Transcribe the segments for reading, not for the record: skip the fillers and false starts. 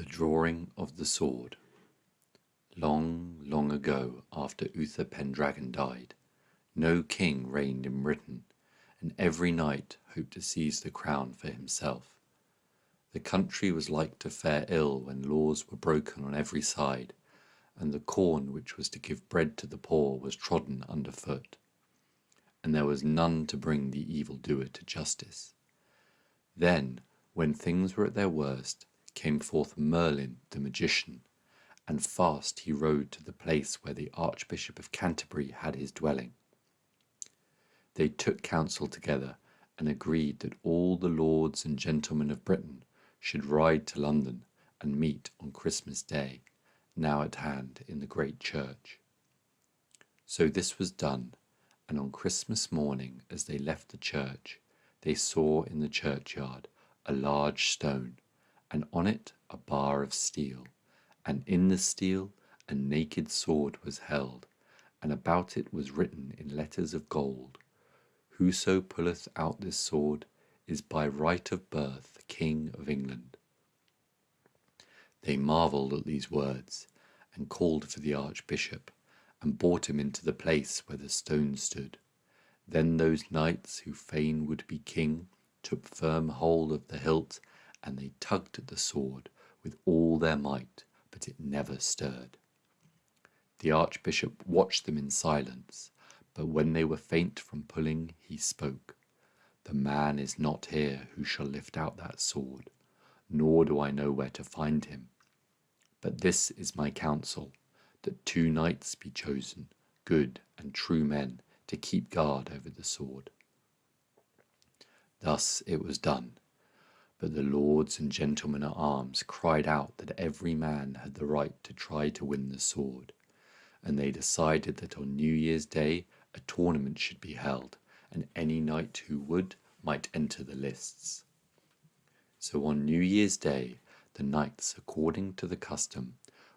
The Drawing of the Sword. Long, long ago, after Uther Pendragon died, no king reigned in Britain, and every knight hoped to seize the crown for himself. The country was like to fare ill when laws were broken on every side, and the corn which was to give bread to the poor was trodden under foot, and there was none to bring the evildoer to justice. Then, when things were at their worst, came forth Merlin the magician, and fast he rode to the place where the Archbishop of Canterbury had his dwelling. They took counsel together and agreed that all the lords and gentlemen of Britain should ride to London and meet on Christmas Day, now at hand in the great church. So this was done, and on Christmas morning, as they left the church, they saw in the churchyard a large stone, and on it a bar of steel, and in the steel a naked sword was held, and about it was written in letters of gold, "Whoso pulleth out this sword is by right of birth King of England." They marvelled at these words, and called for the Archbishop, and brought him into the place where the stone stood. Then those knights who fain would be king took firm hold of the hilt, and they tugged at the sword with all their might, but it never stirred. The Archbishop watched them in silence, but when they were faint from pulling, he spoke. "The man is not here who shall lift out that sword, nor do I know where to find him. But this is my counsel, that 2 knights be chosen, good and true men, to keep guard over the sword." Thus it was done. But the lords and gentlemen at arms cried out that every man had the right to try to win the sword, and they decided that on New Year's Day a tournament should be held, and any knight who would might enter the lists. So on New Year's Day the knights, according to the custom,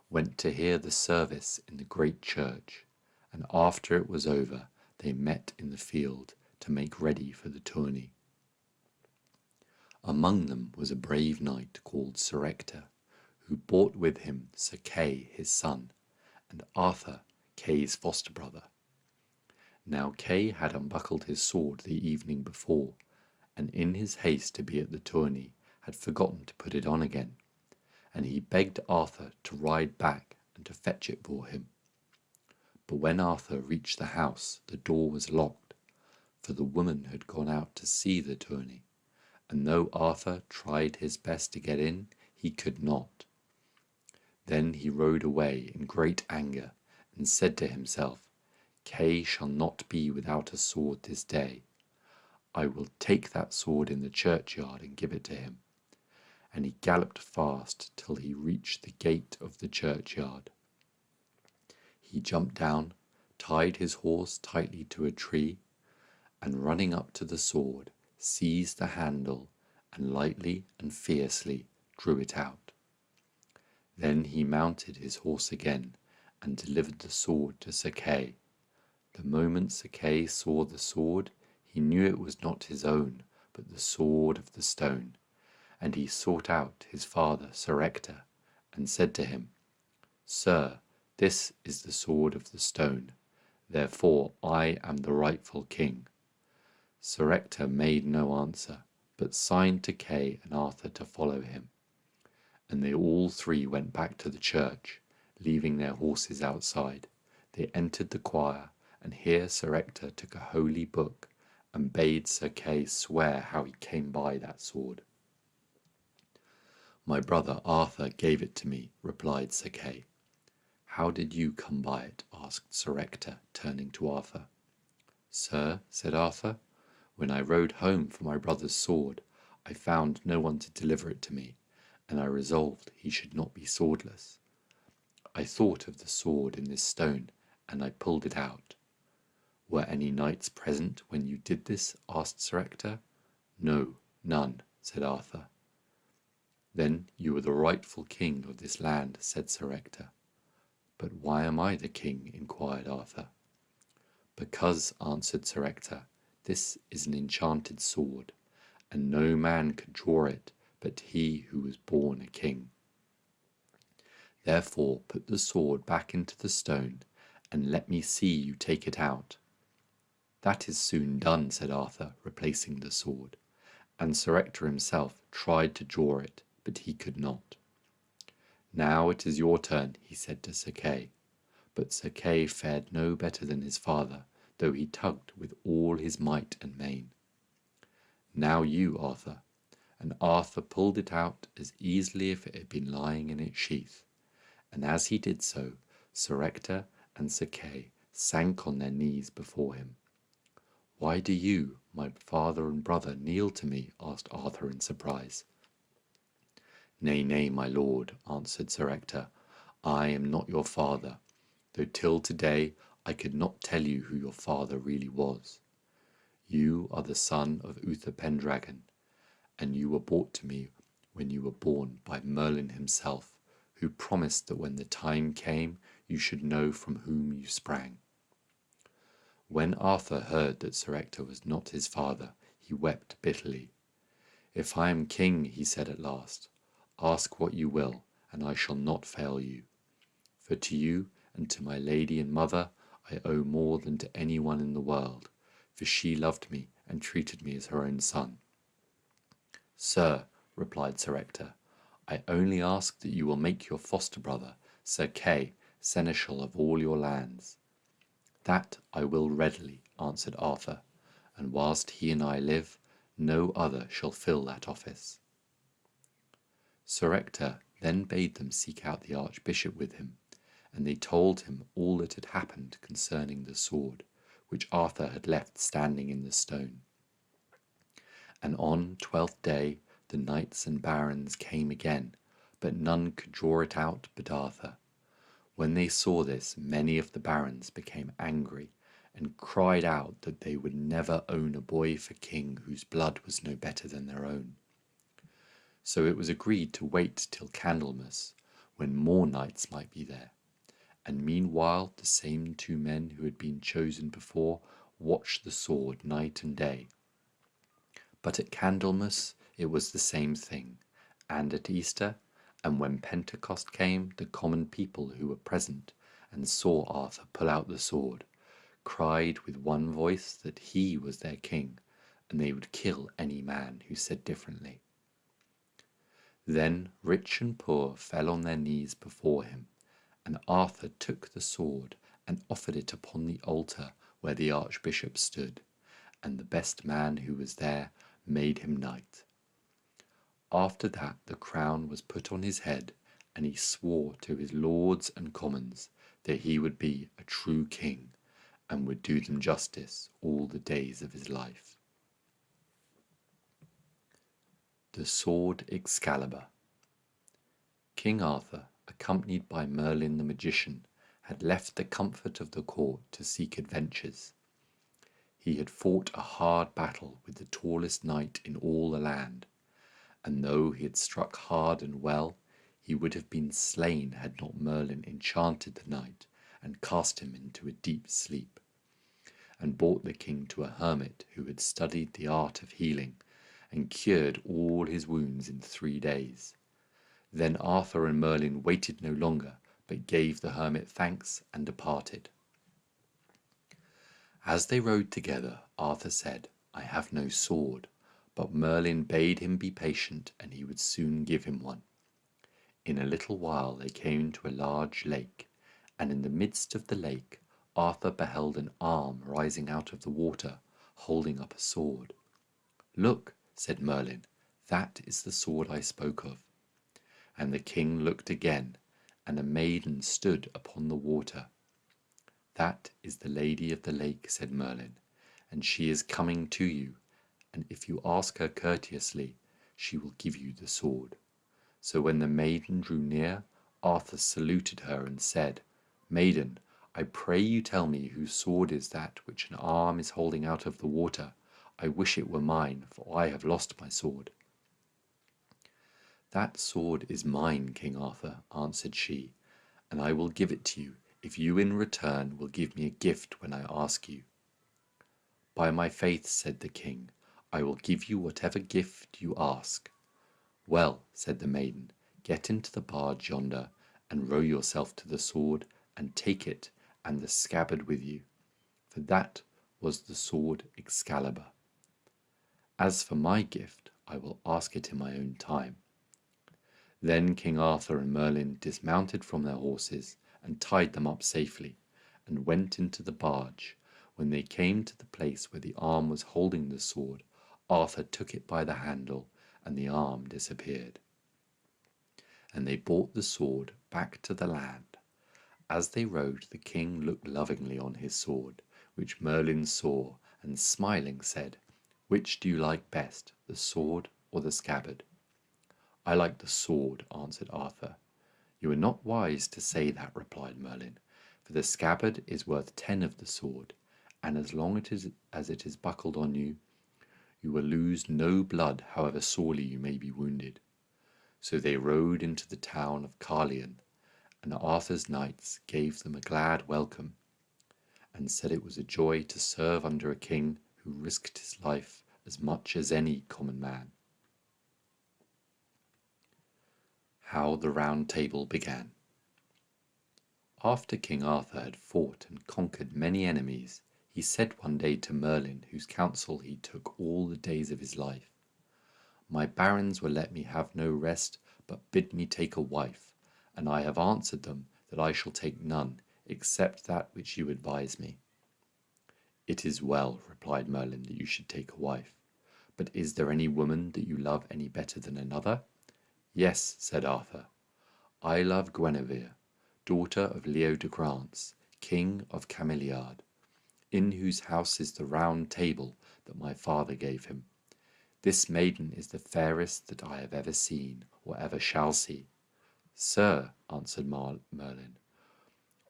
went to hear the service in the great church, and after it was over they met in the field to make ready for the tourney. Among them was a brave knight called Sir Ector, who brought with him Sir Kay his son, and Arthur, Kay's foster brother. Now Kay had unbuckled his sword the evening before, and in his haste to be at the tourney had forgotten to put it on again, and he begged Arthur to ride back and to fetch it for him. But when Arthur reached the house, the door was locked, for the woman had gone out to see the tourney, and though Arthur tried his best to get in, he could not. Then he rode away in great anger, and said to himself, "Kay shall not be without a sword this day. I will take that sword in the churchyard and give it to him." And he galloped fast till he reached the gate of the churchyard. He jumped down, tied his horse tightly to a tree, and running up to the sword, seized the handle, and lightly and fiercely drew it out. Then he mounted his horse again, and delivered the sword to Sir Kay. The moment Sir Kay saw the sword, he knew it was not his own, but the sword of the stone, and he sought out his father Sir Ector, and said to him, "Sir, this is the sword of the stone, therefore I am the rightful king." Sir Ector made no answer, but signed to Kay and Arthur to follow him, and they all 3 went back to the church, leaving their horses outside. They entered the choir, and here Sir Ector took a holy book, and bade Sir Kay swear how he came by that sword. "My brother Arthur gave it to me," replied Sir Kay. "How did you come by it?" asked Sir Ector, turning to Arthur. "Sir," said Arthur, "when I rode home for my brother's sword, I found no one to deliver it to me, and I resolved he should not be swordless. I thought of the sword in this stone, and I pulled it out." "Were any knights present when you did this?" asked Sir Ector. "No, none," said Arthur. "Then you are the rightful king of this land," said Sir Ector. "But why am I the king?" inquired Arthur. "Because," answered Sir Ector, "this is an enchanted sword, and no man could draw it but he who was born a king." Therefore put the sword back into the stone, and let me see you take it out." "That is soon done," said Arthur, replacing the sword, and Sir Ector himself tried to draw it, but he could not. "Now it is your turn," he said to Sir Kay. But Sir Kay fared no better than his father, though he tugged with all his might and main. "Now you, Arthur." And Arthur pulled it out as easily as if it had been lying in its sheath. And as he did so, Sir Ector and Sir Kay sank on their knees before him. "Why do you, my father and brother, kneel to me?" asked Arthur in surprise. "Nay, nay, my lord," answered Sir Ector, "I am not your father, though till today I could not tell you who your father really was. You are the son of Uther Pendragon, and you were brought to me when you were born by Merlin himself, who promised that when the time came you should know from whom you sprang." When Arthur heard that Sir Ector was not his father, he wept bitterly. "If I am king," he said at last, "ask what you will, and I shall not fail you. For to you and to my lady and mother I owe more than to any one in the world, for she loved me and treated me as her own son." "Sir," replied Sir Ector, "I only ask that you will make your foster brother, Sir Kay, seneschal of all your lands." "That I will readily," answered Arthur, "and whilst he and I live, no other shall fill that office." Sir Ector then bade them seek out the Archbishop with him, and they told him all that had happened concerning the sword, which Arthur had left standing in the stone. And on 12th day the knights and barons came again, but none could draw it out but Arthur. When they saw this, many of the barons became angry, and cried out that they would never own a boy for king whose blood was no better than their own. So it was agreed to wait till Candlemas, when more knights might be there, and meanwhile the same two men who had been chosen before watched the sword night and day. But at Candlemas it was the same thing, and at Easter, and when Pentecost came, the common people who were present and saw Arthur pull out the sword cried with one voice that he was their king, and they would kill any man who said differently. Then rich and poor fell on their knees before him, and Arthur took the sword and offered it upon the altar where the Archbishop stood, and the best man who was there made him knight. After that the crown was put on his head, and he swore to his lords and commons that he would be a true king, and would do them justice all the days of his life. The Sword Excalibur. King Arthur, accompanied by Merlin the magician, had left the comfort of the court to seek adventures. He had fought a hard battle with the tallest knight in all the land, and though he had struck hard and well, he would have been slain had not Merlin enchanted the knight and cast him into a deep sleep, and brought the king to a hermit who had studied the art of healing and cured all his wounds in 3 days. Then Arthur and Merlin waited no longer, but gave the hermit thanks and departed. As they rode together, Arthur said, "I have no sword," but Merlin bade him be patient, and he would soon give him one. In a little while they came to a large lake, and in the midst of the lake Arthur beheld an arm rising out of the water, holding up a sword. "Look," said Merlin, "that is the sword I spoke of." And the king looked again, and a maiden stood upon the water. "That is the lady of the lake," said Merlin, "and she is coming to you, and if you ask her courteously, she will give you the sword." So when the maiden drew near, Arthur saluted her and said, "Maiden, I pray you tell me whose sword is that which an arm is holding out of the water. I wish it were mine, for I have lost my sword." "That sword is mine, King Arthur," answered she, "and I will give it to you if you in return will give me a gift when I ask you." "By my faith," said the king, "I will give you whatever gift you ask." "Well," said the maiden, "get into the barge yonder, and row yourself to the sword, and take it and the scabbard with you, for that was the sword Excalibur. As for my gift, I will ask it in my own time." Then King Arthur and Merlin dismounted from their horses and tied them up safely, and went into the barge. When they came to the place where the arm was holding the sword, Arthur took it by the handle, and the arm disappeared. And they brought the sword back to the land. As they rode, the king looked lovingly on his sword, which Merlin saw, and smiling said, "Which do you like best, the sword or the scabbard?" "I like the sword," answered Arthur. "You are not wise to say that," replied Merlin, "for the scabbard is worth 10 of the sword, and as long as it is buckled on you, you will lose no blood however sorely you may be wounded." So they rode into the town of Carlion, and Arthur's knights gave them a glad welcome, and said it was a joy to serve under a king who risked his life as much as any common man. How the Round Table began. After King Arthur had fought and conquered many enemies, he said one day to Merlin, whose counsel he took all the days of his life, "My barons will let me have no rest, but bid me take a wife, and I have answered them that I shall take none, except that which you advise me." "It is well," replied Merlin, "that you should take a wife, but is there any woman that you love any better than another?" "Yes," said Arthur, "I love Guinevere, daughter of Leo de Grance, king of Cameliard, in whose house is the round table that my father gave him. This maiden is the fairest that I have ever seen, or ever shall see." "Sir," answered Merlin,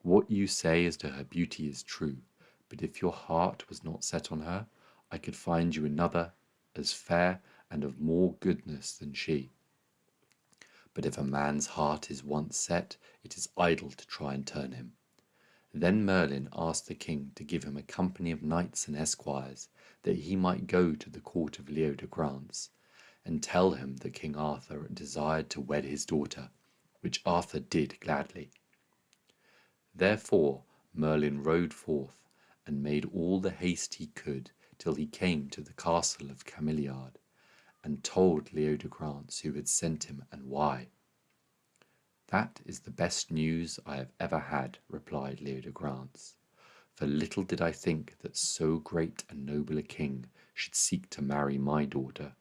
"what you say as to her beauty is true, but if your heart was not set on her, I could find you another as fair and of more goodness than she. But if a man's heart is once set, it is idle to try and turn him." Then Merlin asked the king to give him a company of knights and esquires, that he might go to the court of Leo de Grance, and tell him that King Arthur desired to wed his daughter, which Arthur did gladly. Therefore Merlin rode forth, and made all the haste he could, till he came to the castle of Cameliard, and told Leo de Grance who had sent him and why. "That is the best news I have ever had," replied Leo de Grance, "for little did I think that so great and noble a king should seek to marry my daughter.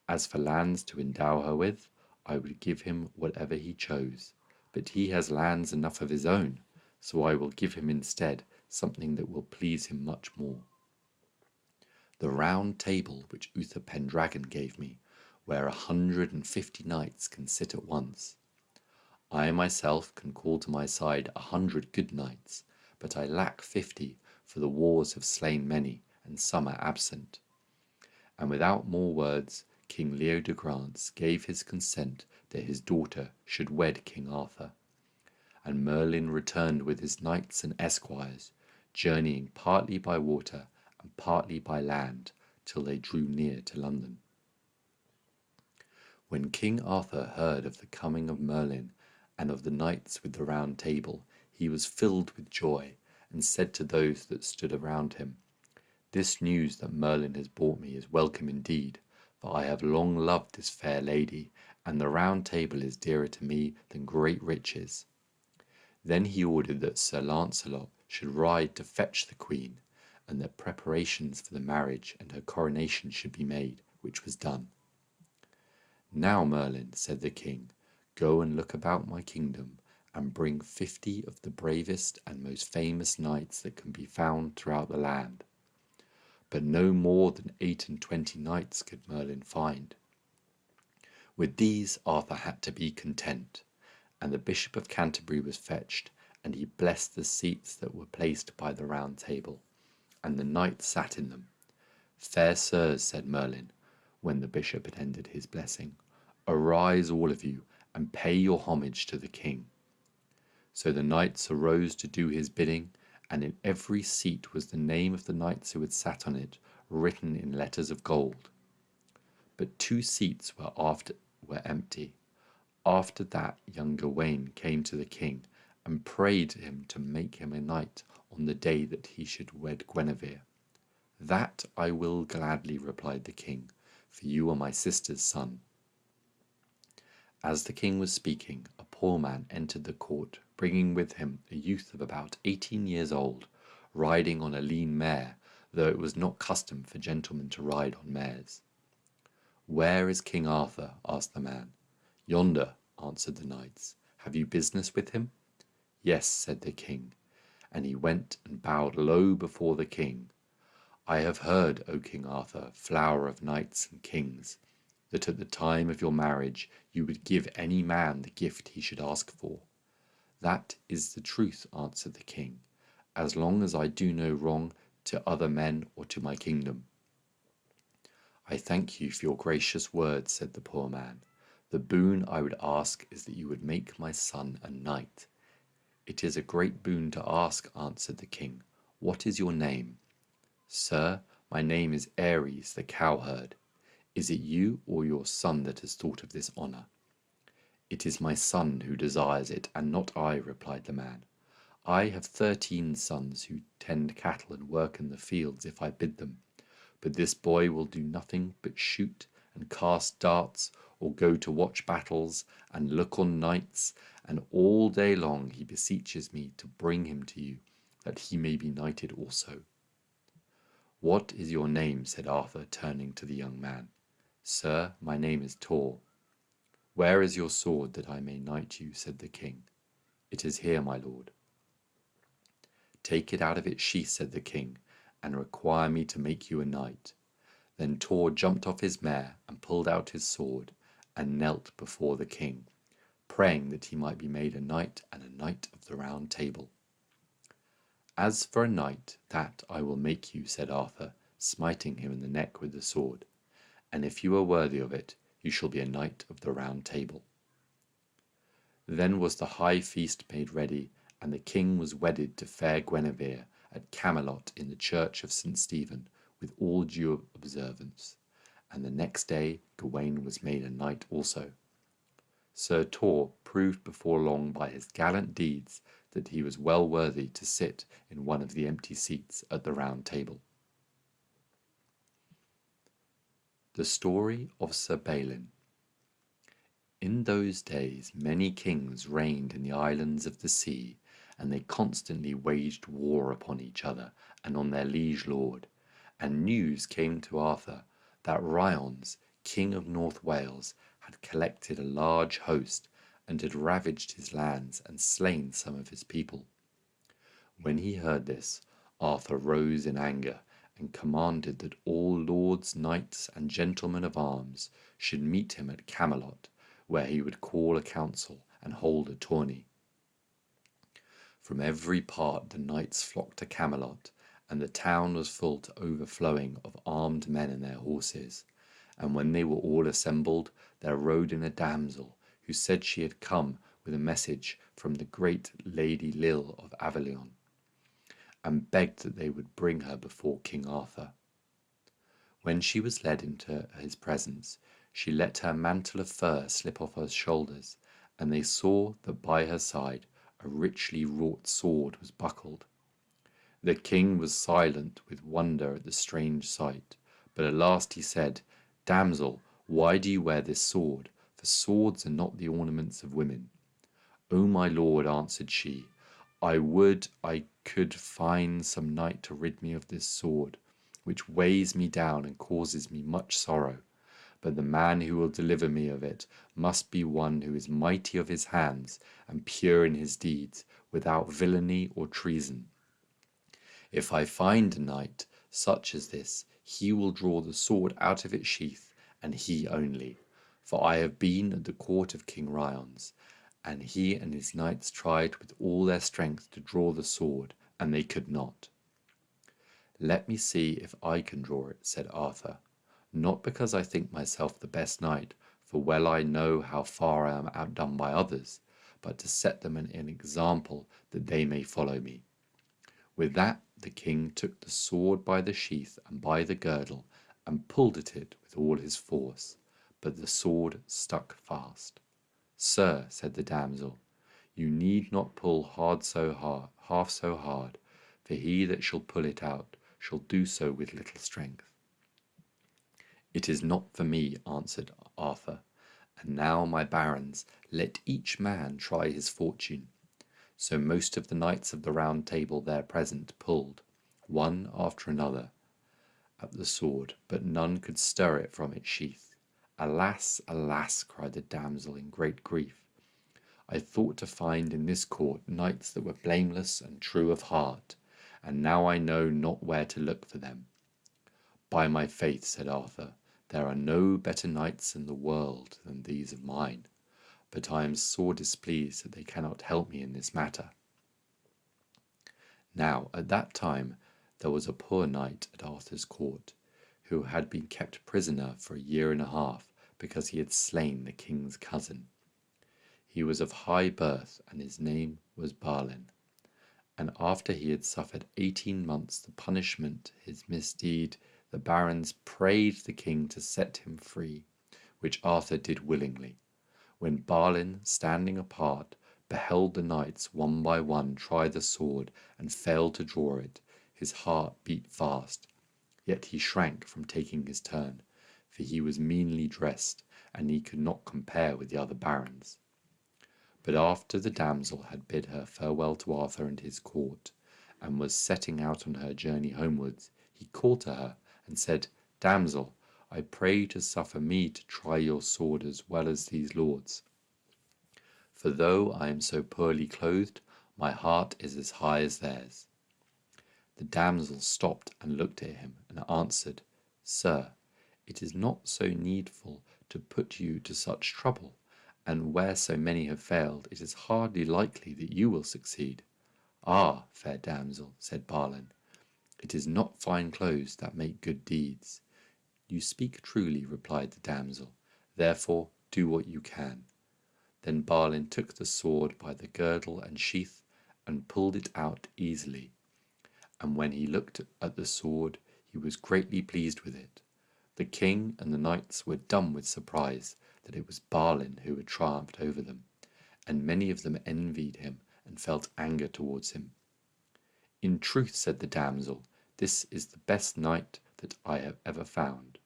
As for lands to endow her with, I would give him whatever he chose, but he has lands enough of his own, so I will give him instead something that will please him much more. The round table which Uther Pendragon gave me, where 150 knights can sit at once. I myself can call to my side 100 good knights, but I lack 50, for the wars have slain many, and some are absent." And without more words, King Leo de Grance gave his consent that his daughter should wed King Arthur. And Merlin returned with his knights and esquires, journeying partly by water and partly by land, till they drew near to London. When King Arthur heard of the coming of Merlin, and of the knights with the round table, he was filled with joy, and said to those that stood around him, "This news that Merlin has brought me is welcome indeed, for I have long loved this fair lady, and the round table is dearer to me than great riches." Then he ordered that Sir Lancelot should ride to fetch the queen, and that preparations for the marriage and her coronation should be made, which was done. "Now, Merlin," said the king, "go and look about my kingdom, and bring 50 of the bravest and most famous knights that can be found throughout the land." But no more than 28 knights could Merlin find. With these Arthur had to be content, and the Bishop of Canterbury was fetched, and he blessed the seats that were placed by the round table, and the knights sat in them. "Fair sirs," said Merlin, when the bishop had ended his blessing, "arise all of you, and pay your homage to the king." So the knights arose to do his bidding, and in every seat was the name of the knights who had sat on it, written in letters of gold. But 2 seats were empty. After that young Gawain came to the king and prayed him to make him a knight on the day that he should wed Guinevere. That I will gladly, replied the king, for you are my sister's son. As the king was speaking, a poor man entered the court, bringing with him a youth of about 18 years old, riding on a lean mare, though it was not custom for gentlemen to ride on mares. Where is King Arthur? Asked the man. Yonder, answered the knights. Have you business with him? Yes, said the king, and he went and bowed low before the king. I have heard, O King Arthur, flower of knights and kings, that at the time of your marriage you would give any man the gift he should ask for. That is the truth, answered the king, as long as I do no wrong to other men or to my kingdom. I thank you for your gracious words, said the poor man. The boon I would ask is that you would make my son a knight. It is a great boon to ask, answered the king. What is your name? Sir, my name is Ares the cowherd. Is it you or your son that has thought of this honour? It is my son who desires it, and not I, replied the man. I have 13 sons who tend cattle and work in the fields if I bid them, but this boy will do nothing but shoot and cast darts, or go to watch battles and look on knights, and all day long he beseeches me to bring him to you, that he may be knighted also. What is your name? Said Arthur, turning to the young man. Sir, my name is Tor. Where is your sword that I may knight you? Said the king. It is here, my lord. Take it out of its sheath, said the king, and require me to make you a knight. Then Tor jumped off his mare and pulled out his sword and knelt before the king, praying that he might be made a knight and a knight of the Round Table. As for a knight, that I will make you, said Arthur, smiting him in the neck with the sword, and if you are worthy of it, you shall be a knight of the Round Table. Then was the high feast made ready, and the king was wedded to fair Guinevere at Camelot in the church of St. Stephen, with all due observance, and the next day Gawain was made a knight also. Sir Tor proved before long by his gallant deeds that he was well worthy to sit in one of the empty seats at the Round Table. The Story of Sir Balin. In those days many kings reigned in the islands of the sea, and they constantly waged war upon each other and on their liege lord. And news came to Arthur that Ryones, king of North Wales, had collected a large host and had ravaged his lands and slain some of his people. When he heard this, Arthur rose in anger and commanded that all lords, knights, and gentlemen of arms should meet him at Camelot, where he would call a council and hold a tourney. From every part the knights flocked to Camelot, and the town was full to overflowing of armed men and their horses. And when they were all assembled, there rode in a damsel, who said she had come with a message from the great Lady Lil of Avilion, and begged that they would bring her before King Arthur. When she was led into his presence, she let her mantle of fur slip off her shoulders, and they saw that by her side a richly wrought sword was buckled. The king was silent with wonder at the strange sight, but at last he said, Damsel, why do you wear this sword? For swords are not the ornaments of women. O my lord, answered she, I would I could find some knight to rid me of this sword, which weighs me down and causes me much sorrow. But the man who will deliver me of it must be one who is mighty of his hands and pure in his deeds, without villainy or treason. If I find a knight such as this, he will draw the sword out of its sheath, and he only. For I have been at the court of King Ryones, and he and his knights tried with all their strength to draw the sword, and they could not. Let me see if I can draw it, said Arthur, not because I think myself the best knight, for well I know how far I am outdone by others, but to set them an example that they may follow me. With that the king took the sword by the sheath and by the girdle, and pulled at it with all his force, but the sword stuck fast. Sir, said the damsel, you need not pull half so hard, for he that shall pull it out shall do so with little strength. It is not for me, answered Arthur. And now, my barons, let each man try his fortune. So most of the knights of the Round Table there present pulled, one after another, at the sword, but none could stir it from its sheath. Alas, alas, cried the damsel in great grief. I thought to find in this court knights that were blameless and true of heart, and now I know not where to look for them. By my faith, said Arthur, there are no better knights in the world than these of mine, but I am sore displeased that they cannot help me in this matter. Now at that time there was a poor knight at Arthur's court, who had been kept prisoner for a year and a half, because he had slain the king's cousin. He was of high birth, and his name was Balin. And after he had suffered 18 months the punishment his misdeed, the barons prayed the king to set him free, which Arthur did willingly. When Balin, standing apart, beheld the knights one by one try the sword and fail to draw it, his heart beat fast. Yet he shrank from taking his turn, for he was meanly dressed, and he could not compare with the other barons. But after the damsel had bid her farewell to Arthur and his court, and was setting out on her journey homewards, he called to her and said, Damsel, I pray to suffer me to try your sword as well as these lords. For though I am so poorly clothed, my heart is as high as theirs. The damsel stopped and looked at him, and answered, Sir, it is not so needful to put you to such trouble, and where so many have failed, it is hardly likely that you will succeed. Ah, fair damsel, said Balin, it is not fine clothes that make good deeds. You speak truly, replied the damsel, therefore do what you can. Then Balin took the sword by the girdle and sheath, and pulled it out easily. And when he looked at the sword, he was greatly pleased with it. The king and the knights were dumb with surprise that it was Balin who had triumphed over them, and many of them envied him and felt anger towards him. In truth, said the damsel, this is the best knight that I have ever found.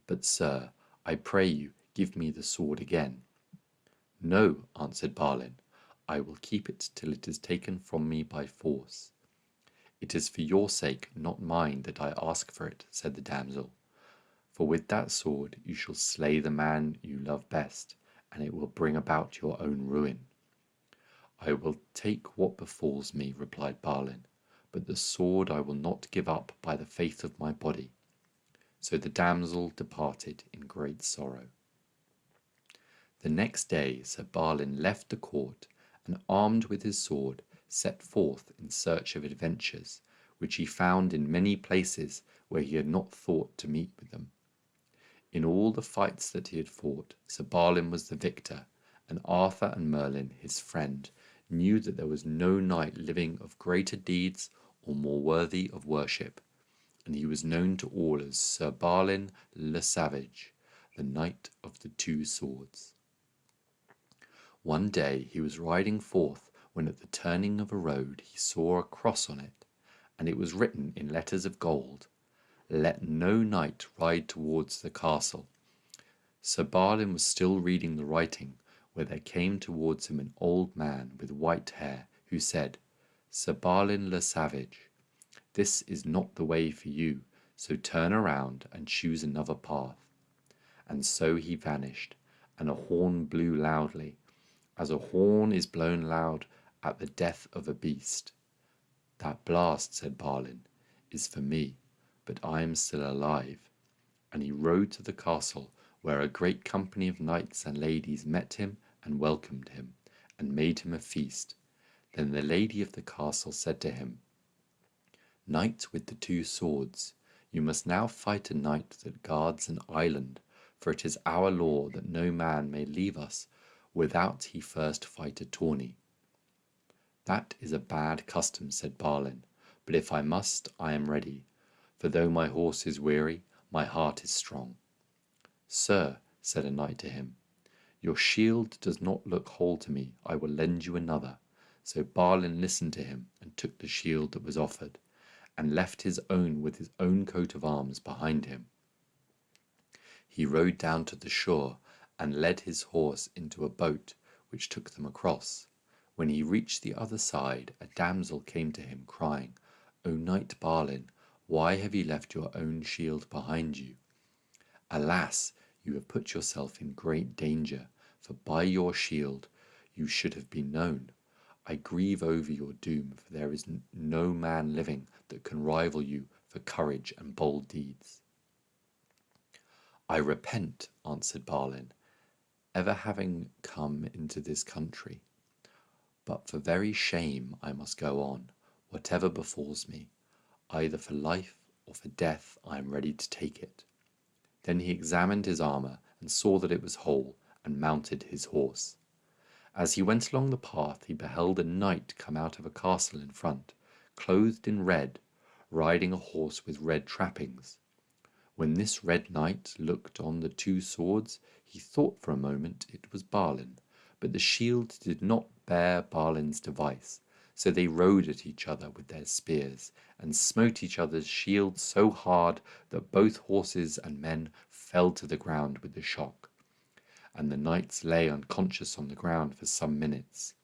But, sir, I pray you, give me the sword again. No, answered Balin, I will keep it till it is taken from me by force. It is for your sake, not mine, that I ask for it, said the damsel. For with that sword you shall slay the man you love best, and it will bring about your own ruin. I will take what befalls me, replied Balin, but the sword I will not give up by the faith of my body. So the damsel departed in great sorrow. The next day Sir Balin left the court, and armed with his sword, set forth in search of adventures, which he found in many places where he had not thought to meet with them. In all the fights that he had fought, Sir Balin was the victor, and Arthur and Merlin, his friend, knew that there was no knight living of greater deeds or more worthy of worship, and he was known to all as Sir Balin le Savage, the Knight of the Two Swords. One day he was riding forth, when at the turning of a road he saw a cross on it, and it was written in letters of gold, Let no knight ride towards the castle. Sir Balin was still reading the writing, where there came towards him an old man with white hair, who said, Sir Balin le Savage, this is not the way for you, so turn around and choose another path. And so he vanished, and a horn blew loudly, as a horn is blown loud at the death of a beast. That blast, said Balin, is for me, but I am still alive. And he rode to the castle, where a great company of knights and ladies met him and welcomed him, and made him a feast. Then the lady of the castle said to him, Knight with the two swords, you must now fight a knight that guards an island, for it is our law that no man may leave us without he first fight a tourney. That is a bad custom, said Balin, but if I must, I am ready, for though my horse is weary, my heart is strong. Sir, said a knight to him, Your shield does not look whole to me. I will lend you another. So Balin listened to him and took the shield that was offered, and left his own with his own coat of arms behind him. He rode down to the shore and led his horse into a boat which took them across. When he reached the other side, a damsel came to him, crying, O knight Balin, why have you left your own shield behind you? Alas, you have put yourself in great danger, for by your shield you should have been known. I grieve over your doom, for there is no man living that can rival you for courage and bold deeds. I repent, answered Balin, ever having come into this country. But for very shame I must go on, whatever befalls me. Either for life or for death I am ready to take it. Then he examined his armour and saw that it was whole, and mounted his horse. As he went along the path, he beheld a knight come out of a castle in front, clothed in red, riding a horse with red trappings. When this red knight looked on the two swords, he thought for a moment it was Balin, but the shield did not bear Balin's device. So they rode at each other with their spears, and smote each other's shields so hard that both horses and men fell to the ground with the shock, and the knights lay unconscious on the ground for some minutes.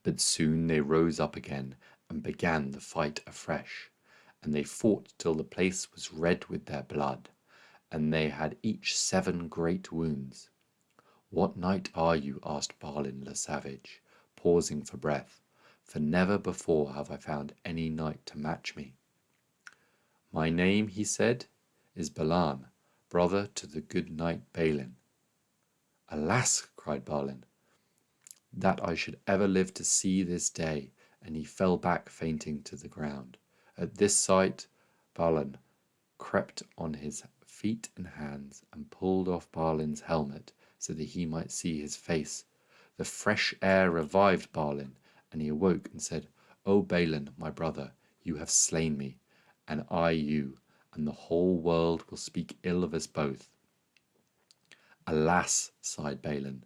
But soon they rose up again and began the fight afresh, and they fought till the place was red with their blood, and they had each 7 great wounds. What knight are you? asked Balin le Savage, pausing for breath, for never before have I found any knight to match me. My name, he said, is Balan, brother to the good knight Balin. Alas, cried Balin, that I should ever live to see this day, and he fell back fainting to the ground. At this sight, Balin crept on his feet and hands and pulled off Balin's helmet so that he might see his face. The fresh air revived Balin, and he awoke and said, O Balin, my brother, you have slain me, and I you, and the whole world will speak ill of us both. Alas, sighed Balin,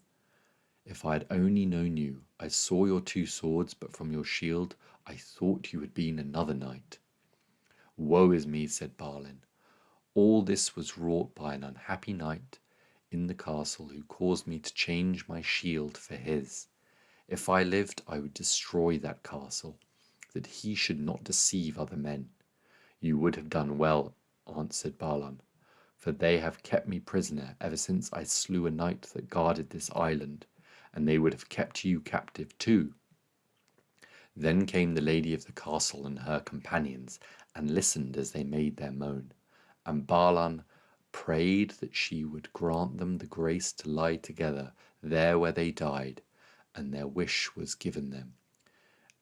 if I had only known you. I saw your 2 swords, but from your shield I thought you had been another knight. Woe is me, said Balin. All this was wrought by an unhappy knight in the castle who caused me to change my shield for his. If I lived, I would destroy that castle, that he should not deceive other men. You would have done well, answered Balin, for they have kept me prisoner ever since I slew a knight that guarded this island, and they would have kept you captive too. Then came the lady of the castle and her companions, and listened as they made their moan, and Balin prayed that she would grant them the grace to lie together there where they died, and their wish was given them,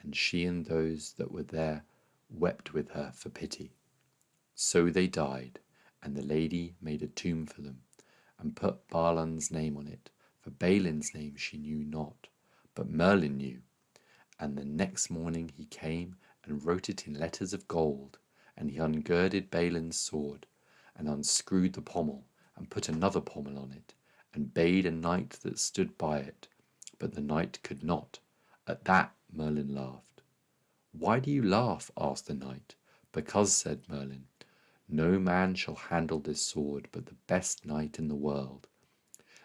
and she and those that were there wept with her for pity. So they died, and the lady made a tomb for them, and put Balin's name on it, for Balin's name she knew not, but Merlin knew. And the next morning he came and wrote it in letters of gold, and he ungirded Balin's sword, and unscrewed the pommel, and put another pommel on it, and bade a knight that stood by it, but the knight could not. At that Merlin laughed. Why do you laugh? asked the knight. Because, said Merlin, no man shall handle this sword but the best knight in the world,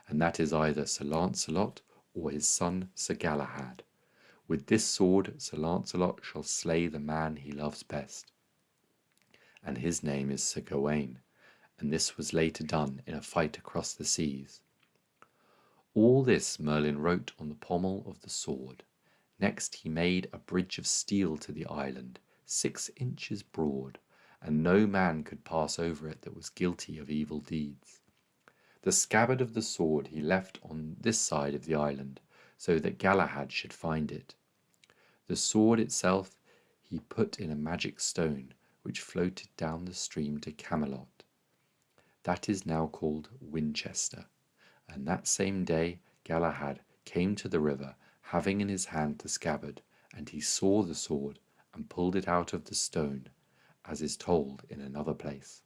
and that is either Sir Lancelot or his son Sir Galahad. With this sword Sir Lancelot shall slay the man he loves best, and his name is Sir Gawain, and this was later done in a fight across the seas. All this Merlin wrote on the pommel of the sword. Next he made a bridge of steel to the island, 6 inches broad, and no man could pass over it that was guilty of evil deeds. The scabbard of the sword he left on this side of the island, so that Galahad should find it. The sword itself he put in a magic stone, which floated down the stream to Camelot. That is now called Winchester. And that same day Galahad came to the river, having in his hand the scabbard, and he saw the sword, and pulled it out of the stone, as is told in another place.